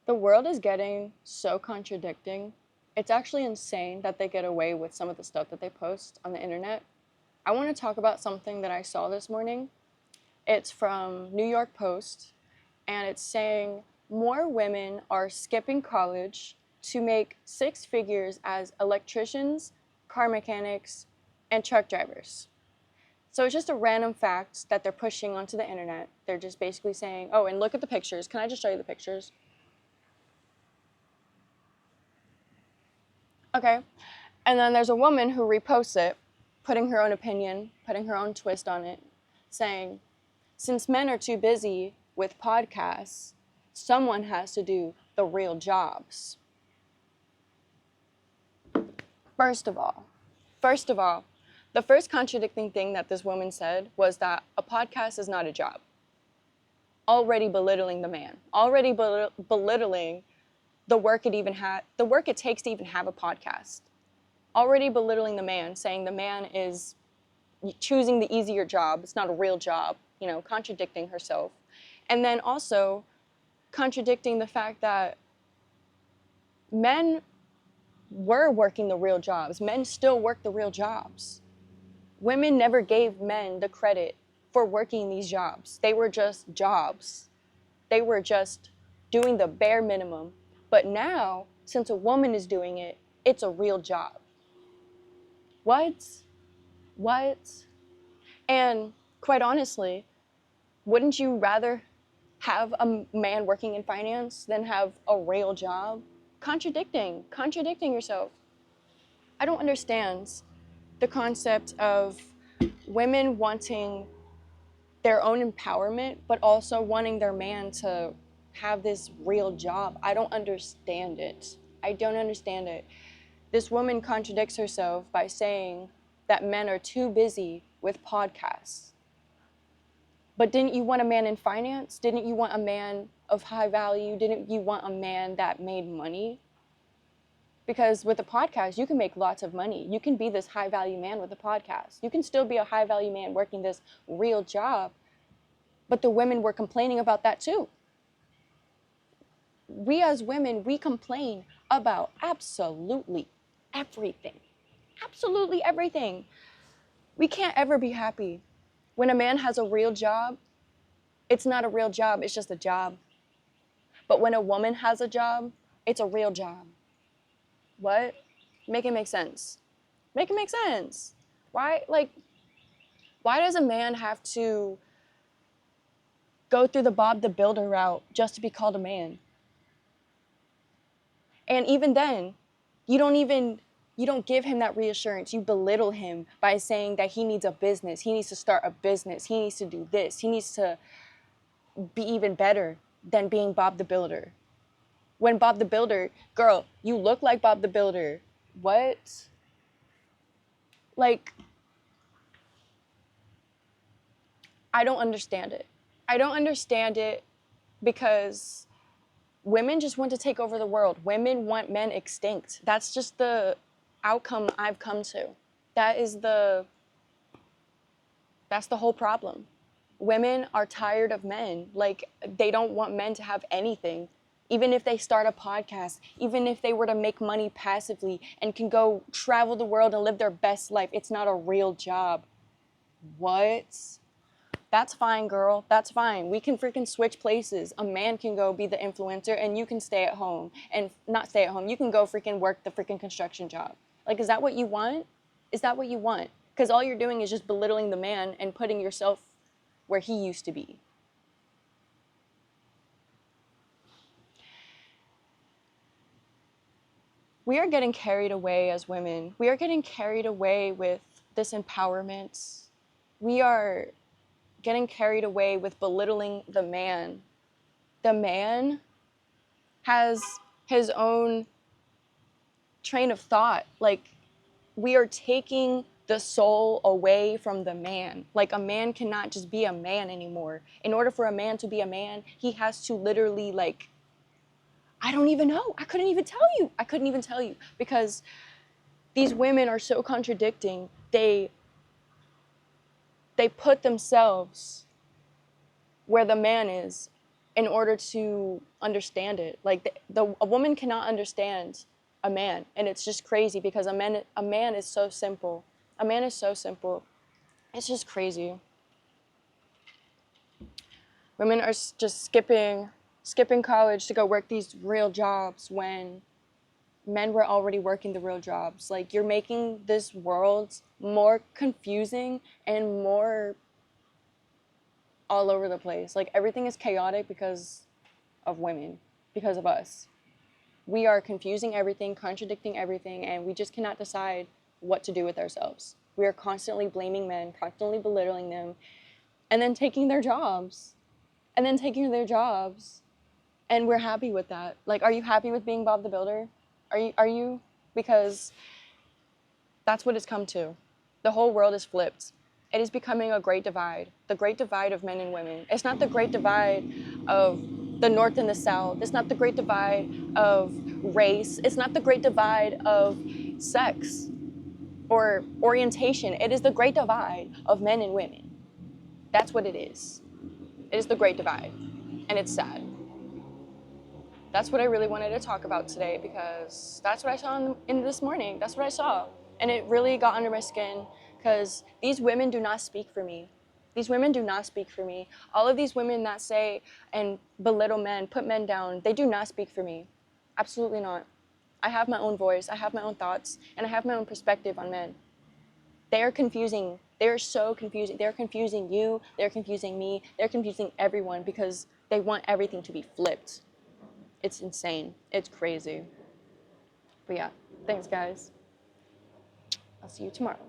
The world is getting so contradicting. It's actually insane that they get away with some of the stuff that they post on the internet. I want to talk about something that I saw this morning. It's from New York Post, and it's saying more women are skipping college to make six figures as electricians, car mechanics, and truck drivers. So it's just a random fact that they're pushing onto the internet. They're just basically saying, oh, and look at the pictures. Can I just show you the pictures? Okay. And then there's a woman who reposts it, putting her own opinion, putting her own twist on it, saying, since men are too busy with podcasts, someone has to do the real jobs. First of all, the first contradicting thing that this woman said was that a podcast is not a job. Already belittling the man, already belittling the work it takes to even have a podcast. Already belittling the man, saying the man is choosing the easier job. It's not a real job, contradicting herself. And then also contradicting the fact that men were working the real jobs. Men still work the real jobs. Women never gave men the credit for working these jobs. They were just jobs. They were just doing the bare minimum. But now, since a woman is doing it, it's a real job. What? And quite honestly, wouldn't you rather have a man working in finance than have a real job? Contradicting yourself. I don't understand the concept of women wanting their own empowerment, but also wanting their man to have this real job. I don't understand it. This woman contradicts herself by saying that men are too busy with podcasts. But didn't you want a man in finance? Didn't you want a man of high value? Didn't you want a man that made money? Because with a podcast, you can make lots of money. You can be this high value man with a podcast. You can still be a high value man working this real job. But the women were complaining about that too. We as women, we complain about absolutely everything. Absolutely everything. We can't ever be happy. When a man has a real job, it's not a real job, it's just a job. But when a woman has a job, it's a real job. What? Make it make sense. Make it make sense. Why does a man have to go through the Bob the Builder route just to be called a man? And even then, you don't give him that reassurance. You belittle him by saying that he needs a business. He needs to start a business. He needs to do this. He needs to be even better than being Bob the Builder. When Bob the Builder, girl, you look like Bob the Builder. What? I don't understand it. I don't understand it because women just want to take over the world. Women want men extinct. That's just the outcome I've come to. That's the whole problem. Women are tired of men. They don't want men to have anything. Even if they start a podcast, even if they were to make money passively and can go travel the world and live their best life, it's not a real job. What? That's fine, girl. That's fine. We can freaking switch places. A man can go be the influencer and you can stay at home. And not stay at home. You can go freaking work the freaking construction job. Is that what you want? Is that what you want? Because all you're doing is just belittling the man and putting yourself where he used to be. We are getting carried away as women. We are getting carried away with this empowerment. We are getting carried away with belittling the man. The man has his own train of thought. We are taking the soul away from the man. A man cannot just be a man anymore. In order for a man to be a man, he has to literally I don't even know. I couldn't even tell you because these women are so contradicting. They put themselves where the man is in order to understand it. Like a woman cannot understand a man, and it's just crazy because a man is so simple. A man is so simple. It's just crazy. Women are just skipping college to go work these real jobs when men were already working the real jobs. Like, you're making this world more confusing and more all over the place. Like, everything is chaotic because of women, because of us. We are confusing everything, contradicting everything, and we just cannot decide what to do with ourselves. We are constantly blaming men, constantly belittling them, and then taking their jobs. And we're happy with that. Like, are you happy with being Bob the Builder? Are you? Because that's what it's come to. The whole world is flipped. It is becoming a great divide, the great divide of men and women. It's not the great divide of the North and the South. It's not the great divide of race. It's not the great divide of sex or orientation. It is the great divide of men and women. That's what it is. It is the great divide, and it's sad. That's what I really wanted to talk about today, because that's what I saw in this morning. That's what I saw. And it really got under my skin, because these women do not speak for me. These women do not speak for me. All of these women that say and belittle men, put men down, they do not speak for me. Absolutely not. I have my own voice, I have my own thoughts, and I have my own perspective on men. They are confusing. They are so confusing. They're confusing you, they're confusing me, they're confusing everyone because they want everything to be flipped. It's insane. It's crazy. But yeah, thanks guys. I'll see you tomorrow.